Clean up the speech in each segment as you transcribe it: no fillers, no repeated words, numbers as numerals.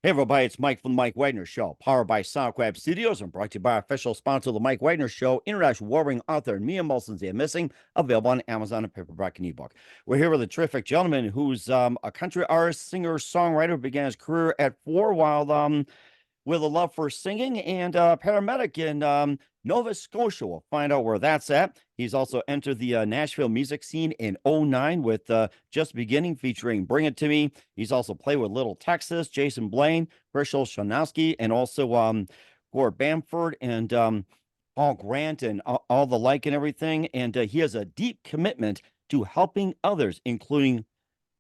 Hey everybody, it's Mike from the Mike Wagner Show, powered by SoundCrab Studios and brought to you by our official sponsor of the Mike Wagner Show, international warring author Mia Molson's The Missing, available on Amazon and paperback and ebook. We're here with a terrific gentleman who's a country artist, singer, songwriter, began his career at 4 while with a love for singing and paramedic in Nova Scotia. We'll find out where that's at. He's also entered the Nashville music scene in '09 with Just Beginning featuring Bring It To Me. He's also played with Little Texas, Jason Blaine, Herschel Shanowski, and also Gord Bamford and Paul Grant and all the like and everything. And he has a deep commitment to helping others, including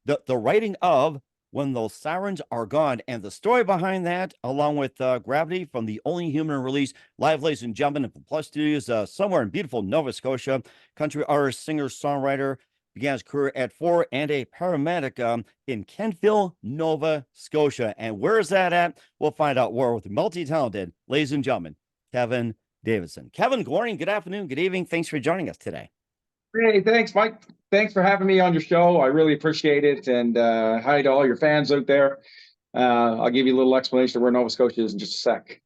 the writing of When Those Sirens Are Gone, and the story behind that, along with Gravity from the Only Human release, live, ladies and gentlemen, at the Plus Studios, somewhere in beautiful Nova Scotia. Country artist, singer, songwriter, began his career at 4 and a paramedic in Kentville, Nova Scotia. And where is that at? We'll find out more with the multi-talented, ladies and gentlemen, Kevin Davison. Kevin, good morning, good afternoon, good evening. Thanks for joining us today. Hey, thanks, Mike. Thanks for having me on your show. I really appreciate it. And hi to all your fans out there. I'll give you a little explanation of where Nova Scotia is in just a sec.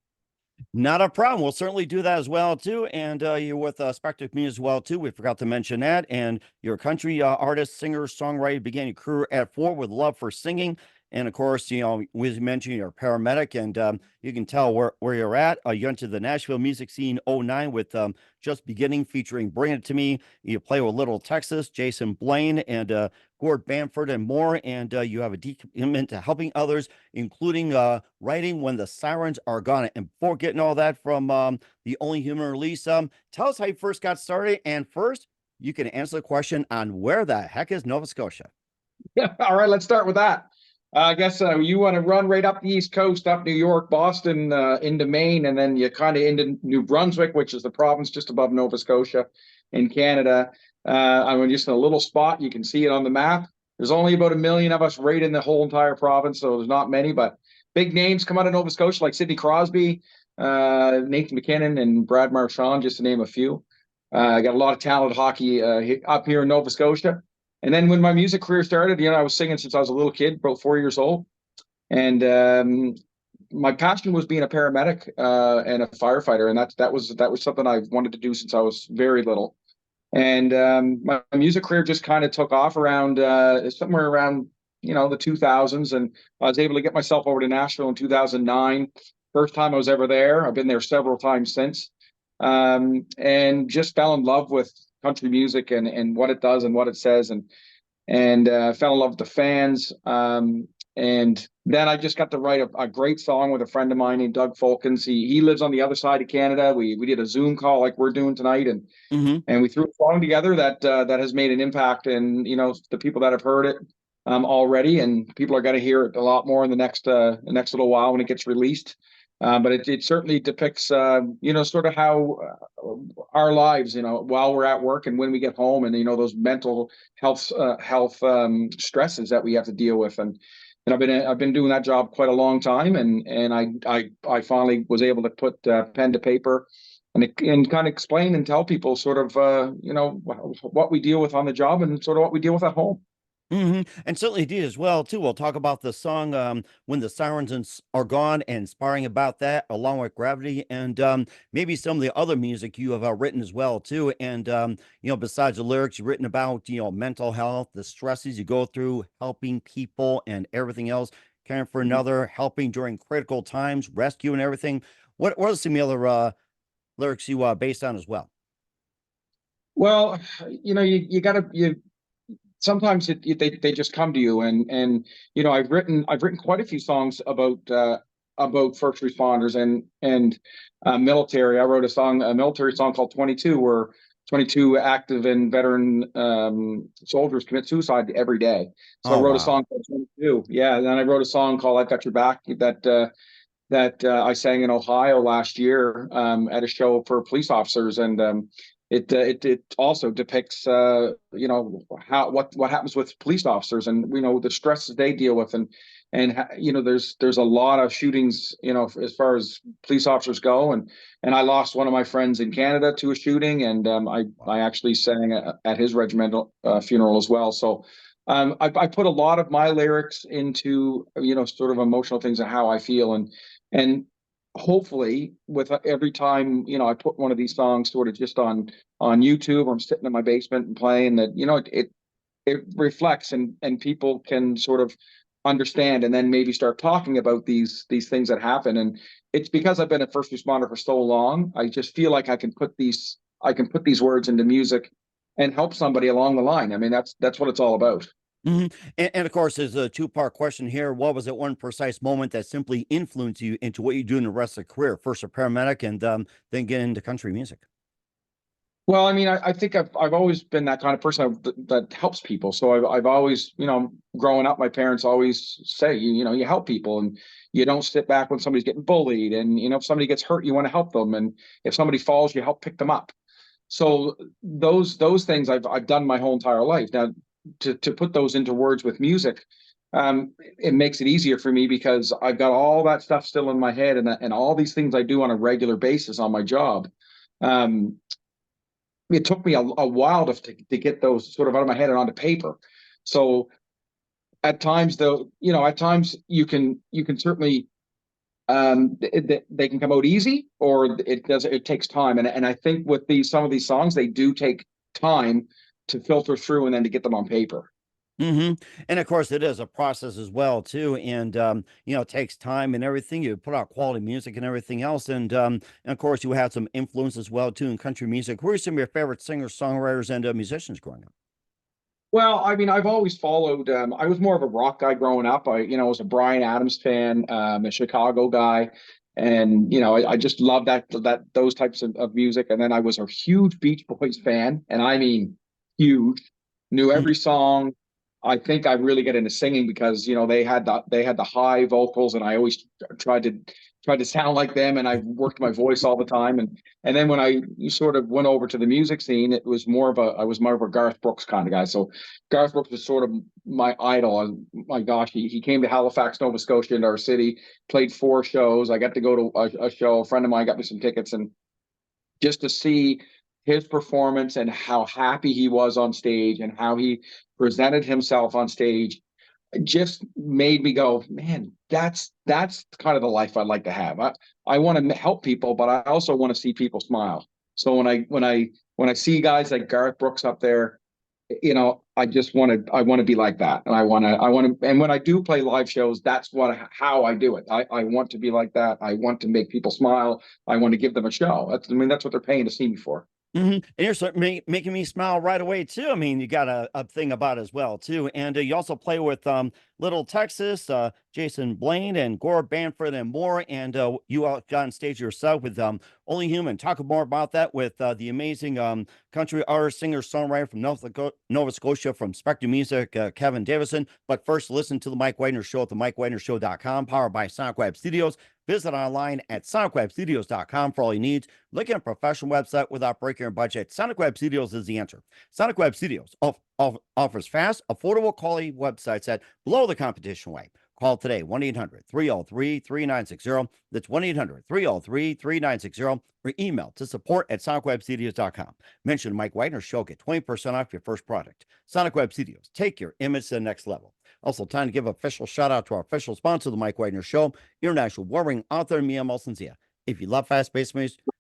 Not a problem. We'll certainly do that as well, too. And you're with Spectra Music as well, too. We forgot to mention that. And you're a country artist, singer, songwriter, began your career at 4 with love for singing. And of course, we mentioned you're a paramedic, and you can tell where you're at. You entered the Nashville music scene '09 with Just Beginning featuring Bring It To Me. You play with Little Texas, Jason Blaine, and Gord Bamford, and more. And you have a deep commitment to helping others, including writing When the Sirens Are Gone. And before getting all that from the Only Human release, tell us how you first got started. And first, you can answer the question on where the heck is Nova Scotia? Yeah, all right, let's start with that. I guess you want to run right up the East Coast, up New York, Boston, into Maine, and then you kind of into New Brunswick, which is the province just above Nova Scotia in Canada. I'm just in a little spot. You can see it on the map. There's only about 1 million of us right in the whole entire province, so there's not many, but big names come out of Nova Scotia, like Sidney Crosby, Nathan McKinnon, and Brad Marchand, just to name a few. I got a lot of talented hockey up here in Nova Scotia. And then when my music career started, I was singing since I was a little kid, about 4 years old. And my passion was being a paramedic and a firefighter. And that was something I wanted to do since I was very little. And my music career just kind of took off around somewhere around, the 2000s. And I was able to get myself over to Nashville in 2009. First time I was ever there. I've been there several times since. And just fell in love with country music and what it does and what it says, and fell in love with the fans. And then I just got to write a great song with a friend of mine named Doug Fulkins. He lives on the other side of Canada. We did a Zoom call like we're doing tonight, and and we threw a song together that has made an impact. And the people that have heard it already, and people are going to hear it a lot more in the next little while when it gets released. But it certainly depicts, sort of how our lives, while we're at work and when we get home, and those mental health stresses that we have to deal with. And I've been doing that job quite a long time, and I finally was able to put pen to paper and kind of explain and tell people sort of what we deal with on the job and sort of what we deal with at home. And certainly did as well, too. We'll talk about the song When the Sirens Are Gone, and inspiring about that, along with Gravity, and maybe some of the other music you have written as well, too. And, besides the lyrics, you've written about, mental health, the stresses you go through, helping people and everything else, caring for another, helping during critical times, rescue and everything. What are some of the other lyrics you based on as well? Well, you got to sometimes they just come to you, and I've written quite a few songs about first responders and military. I wrote a military song called 22, where 22 active and veteran soldiers commit suicide every day. So I wrote a song called 22. Yeah, and then I wrote a song called I've Got Your Back that I sang in Ohio last year at a show for police officers, and it also depicts what happens with police officers, and the stresses they deal with, and there's a lot of shootings as far as police officers go, and I lost one of my friends in Canada to a shooting, and I actually sang at his regimental funeral as well. So I put a lot of my lyrics into, sort of emotional things and how I feel, and hopefully with every time, I put one of these songs sort of just on YouTube, or I'm sitting in my basement and playing that, it reflects, and people can sort of understand, and then maybe start talking about these things that happen. And it's because I've been a first responder for so long. I just feel like I can put these words into music and help somebody along the line. I mean, that's what it's all about. And of course, there's a two-part question here. What was it one precise moment that simply influenced you into what you do in the rest of the career? First a paramedic, and then get into country music. Well, I mean, I think I've always been that kind of person that helps people. So I've always, growing up, my parents always say, you help people, and you don't sit back when somebody's getting bullied. And, if somebody gets hurt, you want to help them. And if somebody falls, you help pick them up. So those things I've done my whole entire life. Now, to put those into words with music, it makes it easier for me, because I've got all that stuff still in my head, and all these things I do on a regular basis on my job. Um, it took me a while to get those sort of out of my head and onto paper. So at times, though, at times you can certainly, they can come out easy, or it takes time. And I think with some of these songs, they do take time to filter through, and then to get them on paper. And of course, it is a process as well too, and it takes time and everything. You put out quality music and everything else, and of course, you had some influence as well too in country music. Who are some of your favorite singers, songwriters, and musicians growing up? Well, I mean, I've always followed. I was more of a rock guy growing up. I was a Bryan Adams fan, a Chicago guy, and I just loved those types of music. And then I was a huge Beach Boys fan, and I mean, huge. Knew every song. I think I really get into singing because they had the high vocals, and I always tried to sound like them, and I worked my voice all the time. And then when I sort of went over to the music scene, I was more of a Garth Brooks kind of guy. So Garth Brooks was sort of my idol. And my gosh, he came to Halifax, Nova Scotia, into our city, played 4 shows. I got to go to a show. A friend of mine got me some tickets, and just to see his performance and how happy he was on stage, and how he presented himself on stage, just made me go, man, that's kind of the life I'd like to have. I want to help people, but I also want to see people smile. So when I see guys like Garth Brooks up there, I want to be like that. And and when I do play live shows, that's how I do it. I want to be like that. I want to make people smile. I want to give them a show. That's what they're paying to see me for. And you're making me smile right away too. I mean, you got a thing about it as well too, and you also play with Little Texas, Jason Blaine, and Gore Banford, and more. And you out got on stage yourself with Only Human. Talk more about that with the amazing country artist, singer, songwriter from Nova Scotia from Spectra Music, Kevin Davison. But first, listen to the Mike Wagner Show at the MikeWagnerShow.com, powered by Sonic Web Studios. Visit online at sonicwebstudios.com for all you need. Look at a professional website without breaking your budget. Sonic Web Studios is the answer. Sonic Web Studios offers fast, affordable, quality websites that blow the competition away. Call today, 1-800-303-3960. That's 1-800-303-3960. Or email to support@sonicwebstudios.com. Mention Mike Wagner Show. Get 20% off your first product. Sonic Web Studios. Take your image to the next level. Also, time to give an official shout out to our official sponsor, The Mike Wagner Show, international warring author Mia Molson-Zia. If you love fast-paced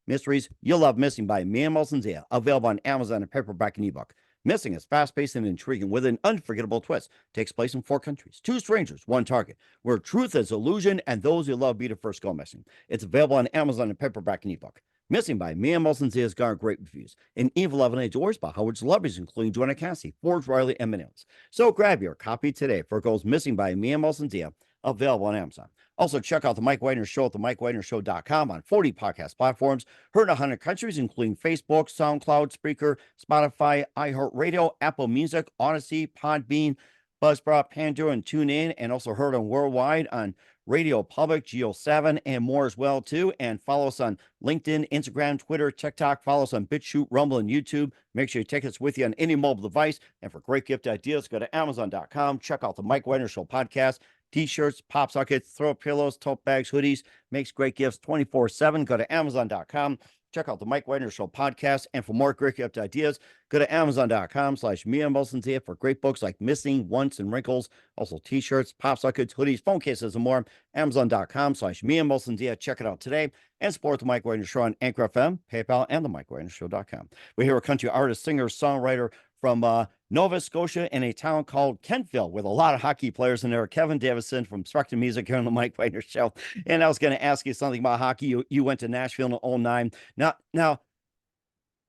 mysteries, you'll love Missing by Mia Molson-Zia, available on Amazon and paperback and ebook. Missing is fast-paced and intriguing with an unforgettable twist. Takes place in 4 countries, 2 strangers, 1 target, where truth is illusion and those you love be the first go missing. It's available on Amazon and paperback and ebook. Missing by Mia Molson-Zia has garnered great reviews. And Eve 11 Doors by Howard celebrities, including Joanna Cassie, Forge Riley, and Minutes. So grab your copy today for it goes Missing by Mia Molson-Zia, available on Amazon. Also, check out the Mike Wagner Show at the MikeWagnerShow.com on 40 podcast platforms, heard in 100 countries, including Facebook, SoundCloud, Spreaker, Spotify, iHeartRadio, Apple Music, Odyssey, Podbean, Buzzsprout, Pandora, and TuneIn, and also heard on worldwide on Radio Public, Geo7, and more as well, too. And follow us on LinkedIn, Instagram, Twitter, TikTok. Follow us on BitChute, Rumble, and YouTube. Make sure you take us with you on any mobile device. And for great gift ideas, go to Amazon.com. Check out the Mike Wagner Show podcast. T-shirts, pop sockets, throw pillows, tote bags, hoodies. Makes great gifts 24/7. Go to Amazon.com. Check out the Mike Wagner Show podcast. And for more great gift ideas, go to Amazon.com/MeandMolson's for great books like Missing, Once, and Wrinkles. Also t-shirts, pop sockets, hoodies, phone cases, and more. Amazon.com/MeandMolson's. Check it out today. And support the Mike Wagner Show on Anchor FM, PayPal, and the MikeWagnerShow.com. We hear a country artist, singer, songwriter from Nova Scotia in a town called Kentville with a lot of hockey players in there. Kevin Davison from Spectra Music here on the Mike Wagner Show. And I was going to ask you something about hockey. You went to Nashville in 2009. Now,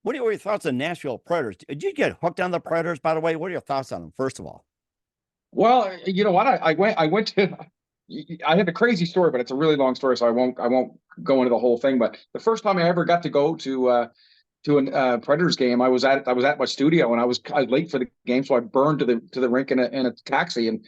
what are your thoughts on Nashville Predators? Did you get hooked on the Predators, by the way? What are your thoughts on them, first of all? Well, you know what? I went to. I have a crazy story, but it's a really long story, so I won't go into the whole thing. But the first time I ever got to go to a Predators game, I was at my studio, and I was late for the game, so I burned to the rink in a taxi, and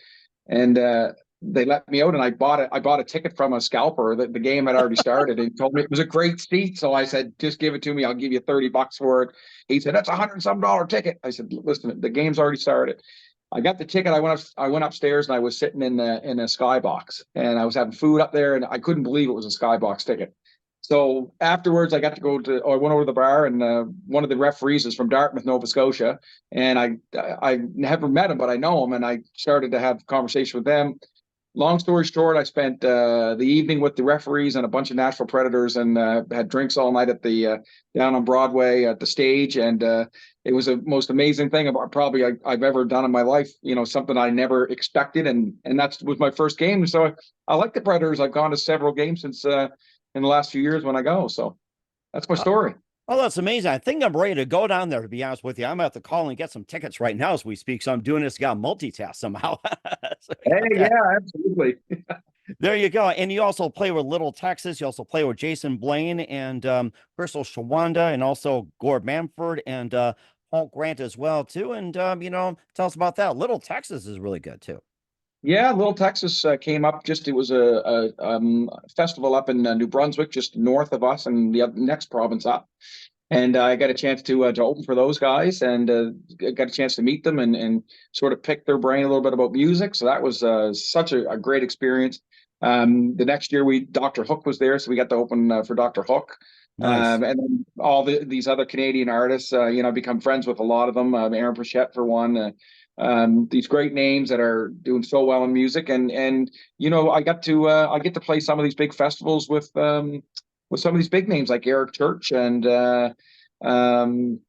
they let me out, and I bought a ticket from a scalper. The game had already started, and he told me it was a great seat. So I said, just give it to me. I'll give you $30 for it. He said, that's $100-some ticket. I said, listen, the game's already started. I got the ticket. I went upstairs, and I was sitting in a skybox, and I was having food up there, and I couldn't believe it was a skybox ticket. So afterwards, I got to I went over to the bar, and one of the referees is from Dartmouth, Nova Scotia, and I never met him, but I know him, and I started to have a conversation with them. Long story short, I spent the evening with the referees and a bunch of Nashville Predators, and had drinks all night at the down on Broadway at the stage, and it was the most amazing thing I've ever done in my life. You know, something I never expected, and that was my first game. So I like the Predators. I've gone to several games since in the last few years when I go. So that's my story. Oh, that's amazing. I think I'm ready to go down there, to be honest with you. I'm at the call and get some tickets right now as we speak. So I'm doing this, got multitask somehow. Yeah, absolutely. There you go. And you also play with Little Texas. You also play with Jason Blaine and Crystal Shawanda, and also Gord Manford and Hulk Grant as well, too. And, tell us about that. Little Texas is really good, too. Yeah, Little Texas came up it was a festival up in New Brunswick, just north of us, and the next province up. And I got a chance to open for those guys, and got a chance to meet them and sort of pick their brain a little bit about music. So that was such a great experience. The next year, Dr. Hook was there, so we got to open for Dr. Hook. Nice. And then all these other Canadian artists, become friends with a lot of them. Aaron Prichette, for one. These great names that are doing so well in music, and I get to play some of these big festivals with some of these big names like Eric Church and a bunch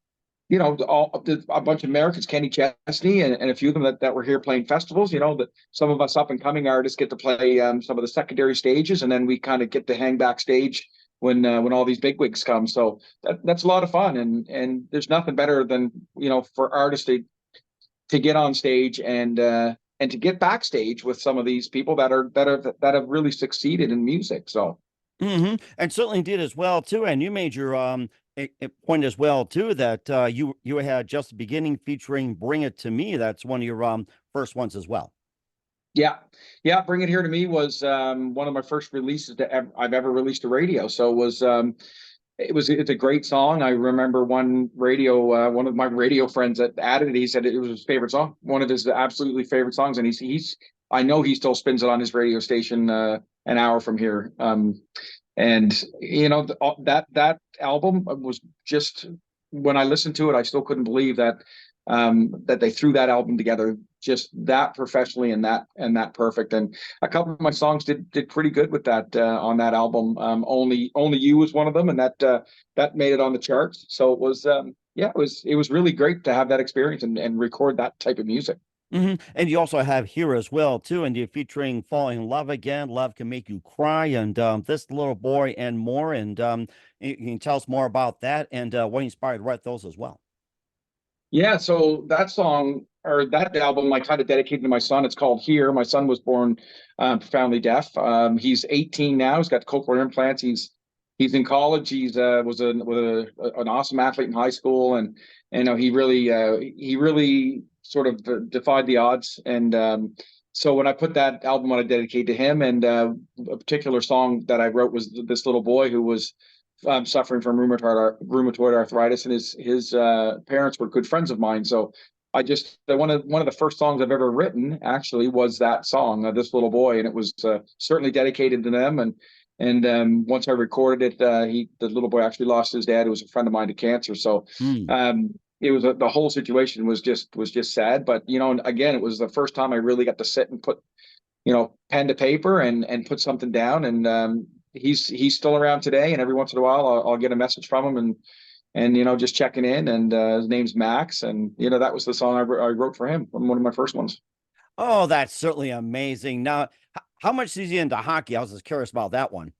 of Americans, Kenny Chesney, and a few of them that were here playing festivals. That some of us up and coming artists get to play some of the secondary stages, and then we kind of get to hang backstage when all these bigwigs come. So that's a lot of fun, and there's nothing better than for artists to get on stage and to get backstage with some of these people that have really succeeded in music. So, and certainly did as well too. And you made your point as well too that you had Just the Beginning featuring "Bring It to Me." That's one of your first ones as well. Yeah, "Bring It Here to Me" was one of my first releases that I've ever released to radio. So it's a great song. I remember one of my radio friends that added it. He said it was his favorite song, one of his absolutely favorite songs. And I know he still spins it on his radio station an hour from here. And that album was just, when I listened to it, I still couldn't believe that they threw that album together just that professionally and that perfect. And a couple of my songs did pretty good with that on that album. Only You was one of them, and that made it on the charts. So it was it was really great to have that experience and record that type of music. And you also have Here as well too, and you're featuring "Falling in Love Again," "Love Can Make You Cry," and "This Little Boy," and more. And you can tell us more about that and what inspired to write those as well. Yeah, so that song, or that album, I kind of dedicated to my son. It's called Here. My son was born profoundly deaf. He's 18 now. He's got cochlear implants. He's in college. He's was an awesome athlete in high school, and he really sort of defied the odds. And so when I put that album on, I dedicated to him. And a particular song that I wrote was "This Little Boy," who was suffering from rheumatoid arthritis, and his parents were good friends of mine. So one of the first songs I've ever written actually was that song, "This Little Boy," and it was certainly dedicated to them. And And once I recorded it, the little boy actually lost his dad, who was a friend of mine, to cancer. So Hmm. it was the whole situation was just sad. But again, it was the first time I really got to sit and put pen to paper and put something down. And he's still around today, and every once in a while I'll get a message from him and just checking in. And his name's Max, and that was the song I wrote for him, one of my first ones. Oh, that's certainly amazing. Now, how much is he into hockey? I was just curious about that one.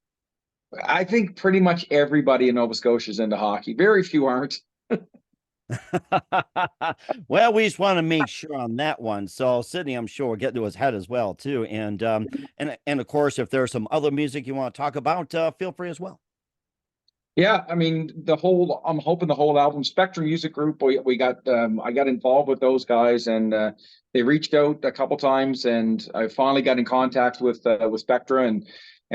I think pretty much everybody in Nova Scotia is into hockey. Very few aren't. Well, we just want to make sure on that one. So Sydney, I'm sure will get to his head as well too. And of course, if there's some other music you want to talk about, feel free as well. Yeah, I mean I'm hoping the whole album, Spectra Music Group, we got I got involved with those guys, and they reached out a couple times, and I finally got in contact with Spectra, and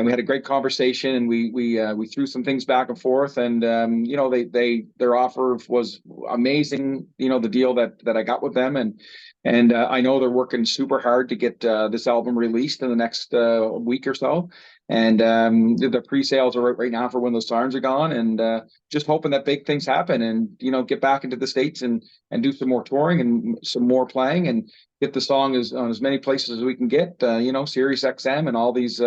we had a great conversation, and we threw some things back and forth, and their offer was amazing, the deal that I got with them, and I know they're working super hard to get this album released in the next week or so. And the pre-sales are right now for When Those Sirens Are Gone, and just hoping that big things happen, and get back into the States and do some more touring and some more playing, and get the song on as many places as we can get. Sirius XM and all these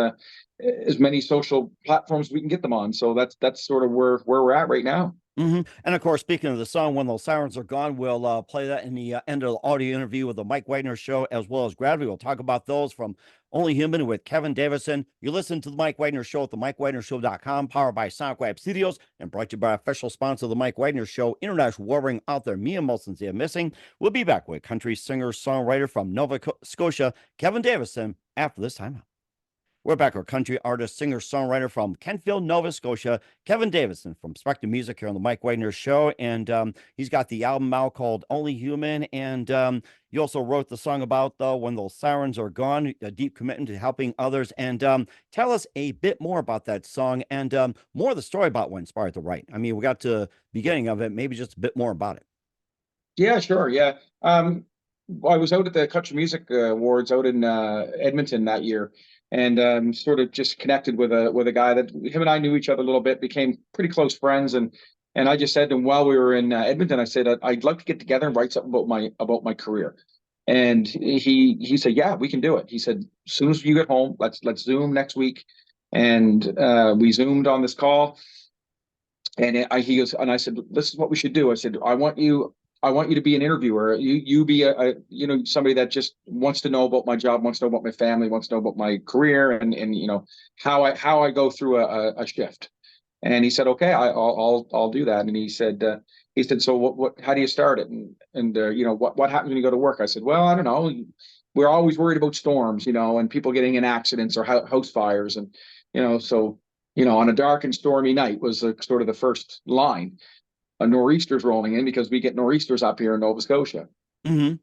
as many social platforms we can get them on. So that's sort of where we're at right now. And of course, speaking of the song "When Those Sirens Are Gone," we'll play that in the end of the audio interview with the Mike Wagner Show, as well as Gravity. We'll talk about those from Only Human with Kevin Davison. You listen to the Mike Wagner Show at the MikeWagnerShow.com, powered by SoundWeb Studios, and brought to you by official sponsor of the Mike Wagner Show, international warring author Mia Molson's They're Missing. We'll be back with country singer-songwriter from Nova Scotia, Kevin Davison, after this time out. We're back with country artist, singer, songwriter from Kentfield, Nova Scotia, Kevin Davison from Spectra Music here on the Mike Wagner Show. And he's got the album out called Only Human. And you also wrote the song about When Those Sirens Are Gone, a deep commitment to helping others. And tell us a bit more about that song and more of the story about what inspired the write. I mean, we got to the beginning of it, maybe just a bit more about it. Yeah, sure. Yeah. I was out at the Country Music Awards out in Edmonton that year, and sort of just connected with a guy that him and I knew each other a little bit, became pretty close friends, and I just said to him while we were in Edmonton, I said I'd like to get together and write something about my career, and he said, yeah, we can do it. He said, as soon as you get home, let's Zoom next week, and we Zoomed on this call, and he goes, and I said, this is what we should do. I said, I want you to be an interviewer. You be a somebody that just wants to know about my job, wants to know about my family, wants to know about my career, and how I go through a shift. And he said, okay, I'll do that. And he said, so what how do you start it? And what happens when you go to work? I said, well, I don't know. We're always worried about storms, and people getting in accidents or house fires, and so on a dark and stormy night was sort of the first line. A nor'easter's rolling in, because we get nor'easters up here in Nova Scotia. Mm-hmm.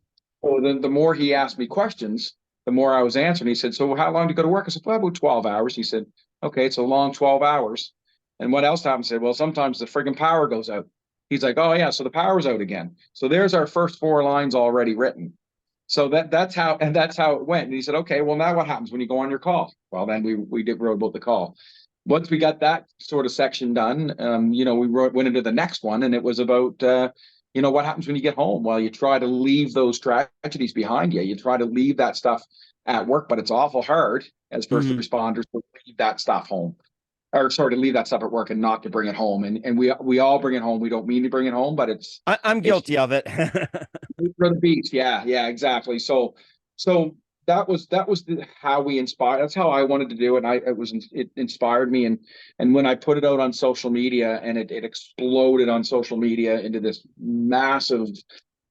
So then the more he asked me questions, the more I was answering. He said, so how long do you go to work? I said, well, about 12 hours. He said, okay, it's a long 12 hours. And what else happens? I said, well, sometimes the friggin' power goes out. He's like, oh yeah, so the power's out again. So there's our first 4 lines already written. So that's how it went. And he said, okay, well, now what happens when you go on your call? Well, then we wrote about the call. Once we got that sort of section done, we went into the next one, and it was about, what happens when you get home? Well, you try to leave those tragedies behind you. You try to leave that stuff at work, but it's awful hard as first Mm-hmm. responders to leave that stuff home, or sorry, to leave that stuff at work and not to bring it home. And we all bring it home. We don't mean to bring it home, but I'm it's guilty of it. for the beach. Yeah, exactly. So that was how we inspired. That's how I wanted to do it. And it inspired me. And when I put it out on social media, and it exploded on social media into this massive,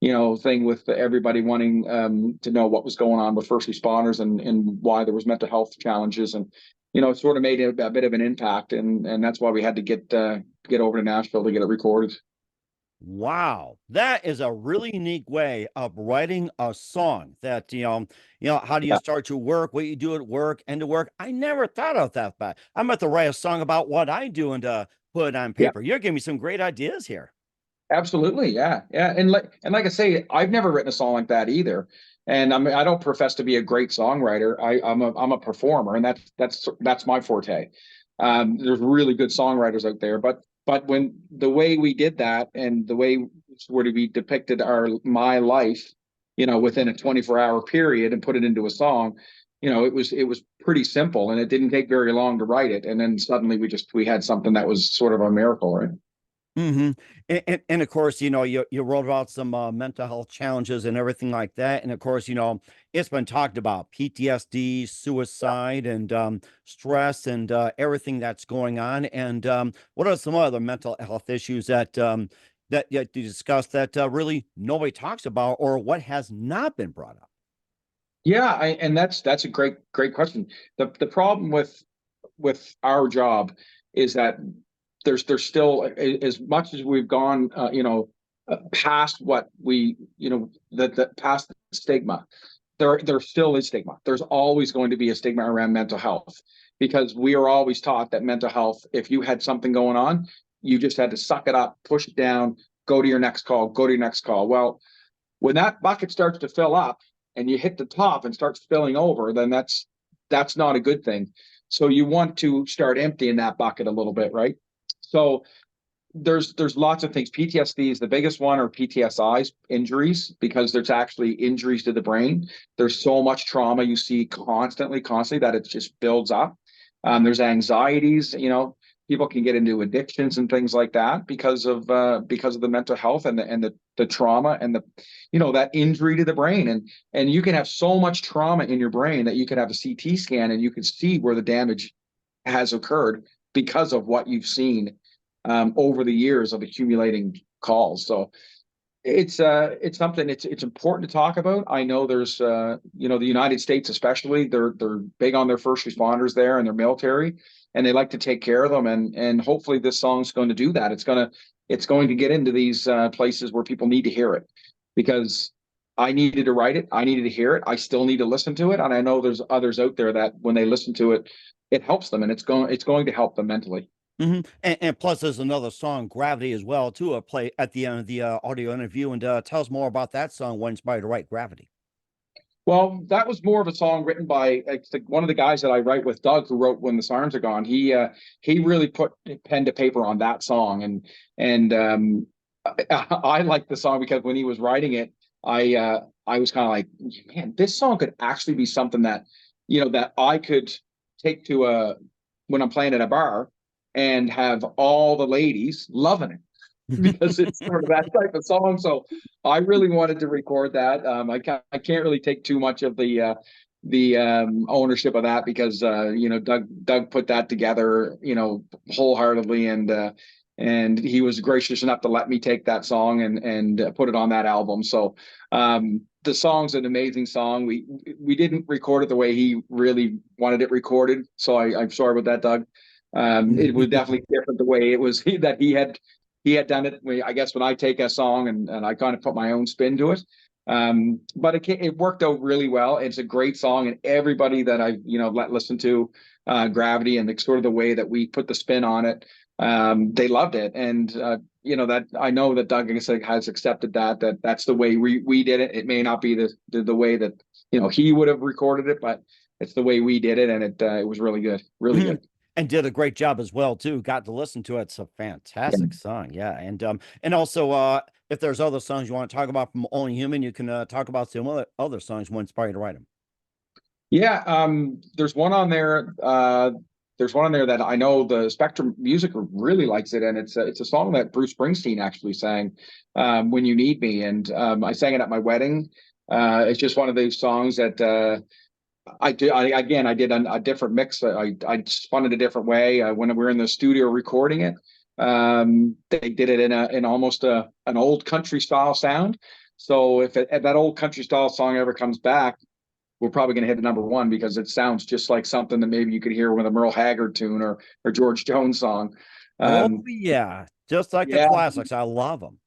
thing with everybody wanting to know what was going on with first responders, and why there was mental health challenges, and it sort of made a bit of an impact, and that's why we had to get over to Nashville to get it recorded. Wow, that is a really unique way of writing a song. That how do you Yeah. start your work, what you do at work, end of work? I never thought of that. But I'm about to write a song about what I do and put it on Yeah. paper. You're giving me some great ideas here. Absolutely, yeah. And like I say, I've never written a song like that either. And I don't profess to be a great songwriter. I'm a performer, and that's my forte. There's really good songwriters out there, but when the way we did that and the way where we depicted my life, within a 24-hour period and put it into a song, it was pretty simple, and it didn't take very long to write it. And then suddenly we had something that was sort of a miracle, right? Hmm. And of course, you wrote about some mental health challenges and everything like that. And of course, it's been talked about PTSD, suicide, and stress, and everything that's going on. And what are some other mental health issues that you discussed that really nobody talks about, or what has not been brought up? Yeah, and that's a great question. The problem with our job is that there's still, as much as we've gone past what we that past the stigma, there still is stigma. There's always going to be a stigma around mental health, because we are always taught that mental health, if you had something going on, you just had to suck it up, push it down, go to your next call, go to your next call. Well, when that bucket starts to fill up and you hit the top and starts spilling over, then that's not a good thing. So you want to start emptying that bucket a little bit, right? So there's lots of things. PTSD is the biggest one, or PTSIs, injuries, because there's actually injuries to the brain. There's so much trauma you see constantly that it just builds up. There's anxieties, people can get into addictions and things like that because of the mental health and the trauma and that injury to the brain. And you can have so much trauma in your brain that you can have a CT scan and you can see where the damage has occurred because of what you've seen over the years of accumulating calls. So it's something it's important to talk about. I know there's the United States especially, they're big on their first responders there and their military, and they like to take care of them, and hopefully this song's going to do that. It's going to get into these places where people need to hear it, because I needed to write it, I needed to hear it, I still need to listen to it, and I know there's others out there that when they listen to it, it helps them, and it's going to help them mentally. Hmm. And plus, there's another song, Gravity, as well, too. Play at the end of the audio interview, and tell us more about that song. What inspired you to write Gravity? Well, that was more of a song written by one of the guys that I write with, Doug, who wrote "When the Sirens Are Gone." He really put pen to paper on that song, and I like the song because when he was writing it, I was kind of like, man, this song could actually be something that that I could take to when I'm playing at a bar and have all the ladies loving it. Because it's sort of that type of song. So I really wanted to record that. I can't really take too much of the ownership of that, because Doug put that together wholeheartedly, and he was gracious enough to let me take that song and put it on that album. So the song's an amazing song. We didn't record it the way he really wanted it recorded, so I'm sorry about that, Doug. It was definitely different the way it was that he had done it. I guess when I take a song and I kind of put my own spin to it, but it worked out really well. It's a great song, and everybody that I let listen to Gravity and sort of the way that we put the spin on it, they loved it. And that I know that Doug has accepted that's the way we did it. It may not be the way that he would have recorded it, but it's the way we did it, and it was really good, really good. And did a great job as well, too. Got to listen to it. It's a fantastic song. Yeah. And also if there's other songs you want to talk about from Only Human, you can talk about some other songs what inspired you to write them. Yeah, there's one on there. There's one on there that I know the Spectra Music Group really likes it, and it's a song that Bruce Springsteen actually sang, "When You Need Me," and I sang it at my wedding. It's just one of those songs that I did. I did a different mix. I spun it a different way when we were in the studio recording it. They did it in almost an old country style sound. So if that old country style song ever comes back, we're probably going to hit the number one, because it sounds just like something that maybe you could hear with a Merle Haggard tune or George Jones song. Oh, yeah. Just like the Yeah, classics. I love them.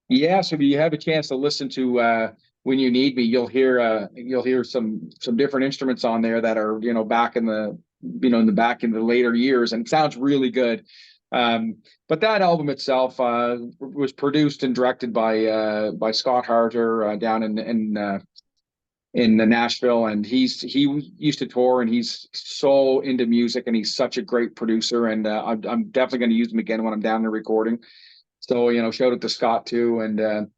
yeah. So if you have a chance to listen to "When You Need Me," you'll hear some different instruments on there that are back in the later years, and it sounds really good. But that album itself was produced and directed by Scott Harter down in in Nashville, and he used to tour, and he's so into music, and he's such a great producer, and I'm definitely going to use him again when I'm down there recording. So shout out to Scott too, and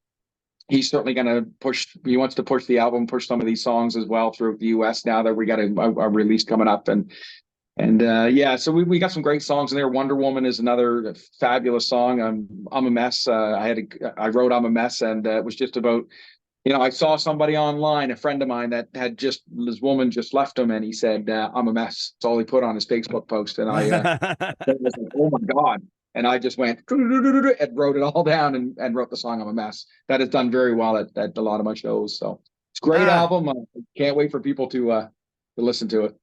he's certainly going to push. He wants to push the album, push some of these songs as well throughout the U.S. now that we got a release coming up, and yeah, so we got some great songs in there. Wonder Woman is another fabulous song. I'm a Mess. I wrote I'm a Mess, and it was just about, I saw somebody online, a friend of mine, that had just, this woman just left him, and he said, I'm a mess. That's all he put on his Facebook post. And I was like, oh my God. And I just went and wrote it all down and wrote the song I'm a Mess. That has done very well at a lot of my shows. So it's a great album. I can't wait for people to listen to it.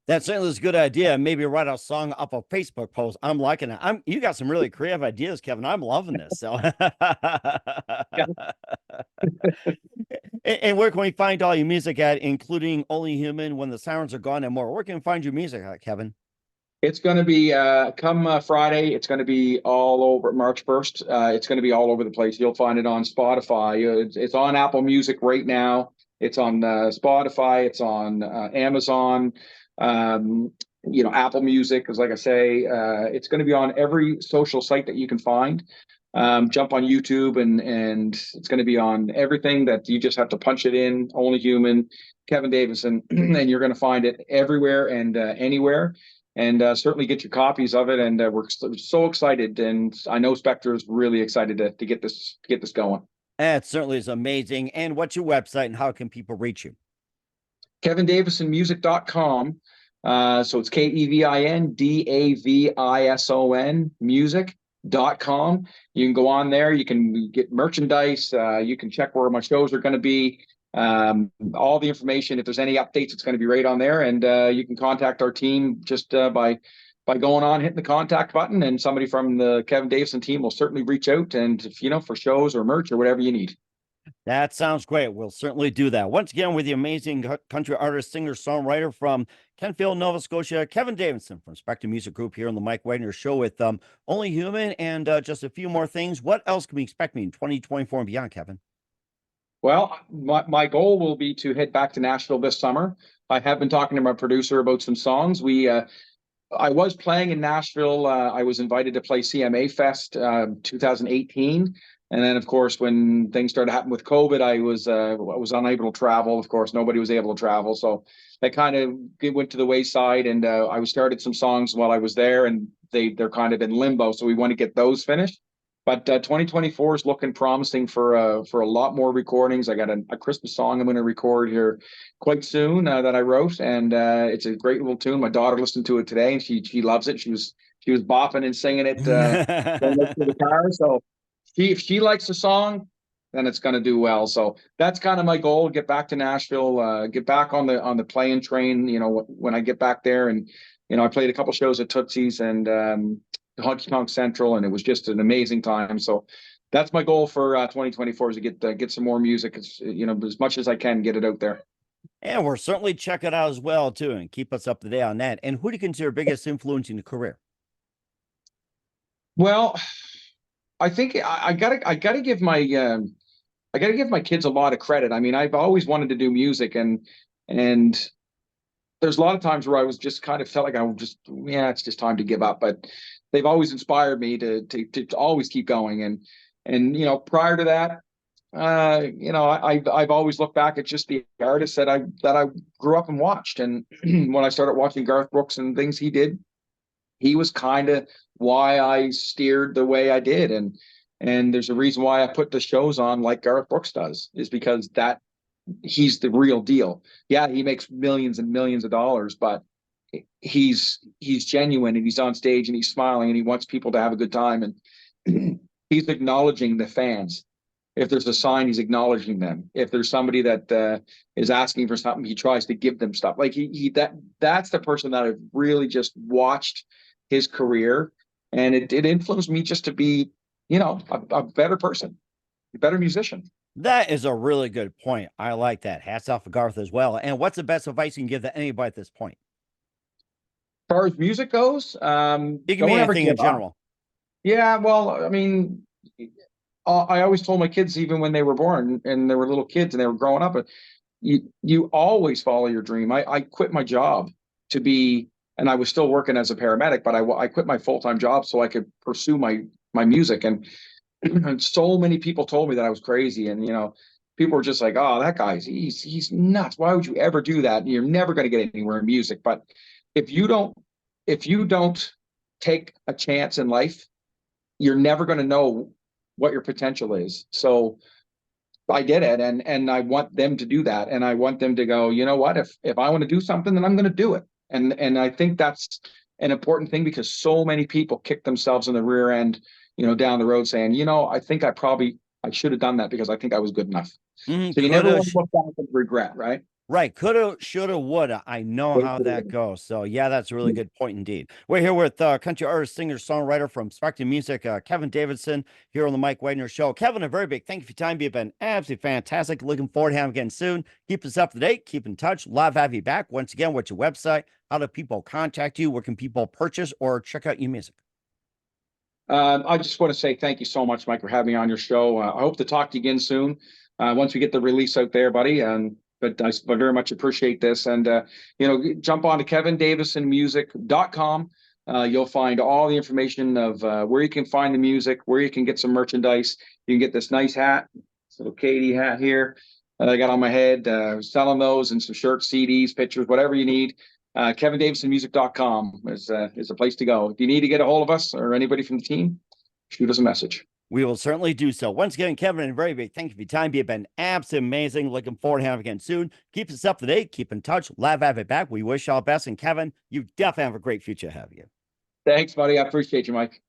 That certainly is a good idea. Maybe write a song up a Facebook post. I'm liking it. You got some really creative ideas, Kevin. I'm loving this. So, and where can we find all your music at, including Only Human, When the Sirens Are Gone, and more? Where can we find your music at, Kevin? It's going to be come Friday. It's going to be all over March 1st. It's going to be all over the place. You'll find it on Spotify. It's on Apple Music right now. It's on Spotify. It's on Amazon. Apple Music, because like I say, it's going to be on every social site that you can find. Jump on YouTube, and it's going to be on everything that you just have to punch it in. Only Human, Kevin Davison, and you're going to find it everywhere and anywhere. And certainly get your copies of it. And we're so excited, and I know Spectra is really excited to get this going. It certainly is amazing. And what's your website, and how can people reach you? KevinDavisonmusic.com. So it's KevinDavison music.com. You can go on there. You can get merchandise. You can check where my shows are going to be. All the information. If there's any updates, it's going to be right on there. And you can contact our team just by going on, hitting the contact button, and somebody from the Kevin Davison team will certainly reach out, and if for shows or merch or whatever you need. That sounds great. We'll certainly do that. Once again, with the amazing country artist, singer, songwriter from Kentfield, Nova Scotia, Kevin Davison from Spectra Music Group, here on the Mike Wagner Show with Only Human, and just a few more things. What else can we expect in 2024 and beyond, Kevin? Well, my goal will be to head back to Nashville this summer. I have been talking to my producer about some songs. I was playing in Nashville. I was invited to play CMA Fest 2018. And then, of course, when things started happening with COVID, I was unable to travel. Of course, nobody was able to travel. So that kind of went to the wayside. And I started some songs while I was there, and they're kind of in limbo. So we want to get those finished. But 2024 is looking promising for a lot more recordings. I got a Christmas song I'm going to record here quite soon that I wrote, and it's a great little tune. My daughter listened to it today, and she loves it. She was bopping and singing it going up to the car. So if she likes the song, then it's going to do well. So that's kind of my goal: get back to Nashville, get back on the playing train. When I get back there, and I played a couple shows at Tootsie's and Honky Tonk Central, and it was just an amazing time. So that's my goal for 2024, is to get some more music. As much as I can, get it out there. And we'll certainly check it out as well too, and keep us up to date on that. And who do you consider biggest influence in your career? Well, I think I gotta give my kids a lot of credit. I mean, I've always wanted to do music, and there's a lot of times where I was just kind of felt like it's just time to give up. But they've always inspired me to always keep going. And prior to that, I've always looked back at just the artists that I grew up and watched. And when I started watching Garth Brooks and things he did, he was kind of why I steered the way I did. And there's a reason why I put the shows on like Garth Brooks does, is because he's the real deal. Yeah, he makes millions and millions of dollars, but he's genuine, and he's on stage, and he's smiling, and he wants people to have a good time, and he's acknowledging the fans. If there's a sign, he's acknowledging them. If there's somebody that is asking for something, he tries to give them stuff. Like that's the person that I've really just watched his career, and it influenced me just to be a better person, a better musician. That is a really good point. I like that. Hats off to Garth as well. And what's the best advice you can give to anybody at this point? As far as music goes, You can mean anything in general. Yeah, well, I mean, I always told my kids, even when they were born and they were little kids and they were growing up, you always follow your dream. I quit my job to be, and I was still working as a paramedic, but I quit my full-time job so I could pursue my music. And so many people told me that I was crazy, and people were just like, "Oh, that guy's he's nuts. Why would you ever do that? You're never going to get anywhere in music." But if you don't if you don't take a chance in life, you're never going to know what your potential is. So I did it, and I want them to do that, and I want them to go, you know what? If I want to do something, then I'm going to do it. And I think that's an important thing, because so many people kick themselves in the rear end, down the road, saying, I think I should have done that because I think I was good enough. So you never Coulda, want to look back and regret, right? right. Coulda, shoulda, woulda. I know how that goes. So, yeah, that's a really good point indeed. We're here with country artist, singer, songwriter from Spectra Music, Kevin Davison, here on the Mike Wagner Show. Kevin, a very big thank you for your time. You've been absolutely fantastic. Looking forward to having you again soon. Keep us up to date. Keep in touch. Love to have you back. Once again, what's your website? How do people contact you? Where can people purchase or check out your music? I just want to say thank you so much, Mike, for having me on your show. I hope to talk to you again soon, once we get the release out there, buddy. But I very much appreciate this. And, jump on to KevinDavisonMusic.com. You'll find all the information of where you can find the music, where you can get some merchandise. You can get this nice hat, this little Katie hat here that I got on my head, selling those, and some shirts, CDs, pictures, whatever you need. KevinDavisonMusic.com is a place to go. If you need to get a hold of us or anybody from the team, shoot us a message. We will certainly do so. Once again, Kevin, a very big thank you for your time. You've been absolutely amazing. Looking forward to having you again soon. Keep us up to date. Keep in touch. Love have it back. We wish you all the best. And Kevin, you definitely have a great future ahead of you. Thanks, buddy. I appreciate you, Mike.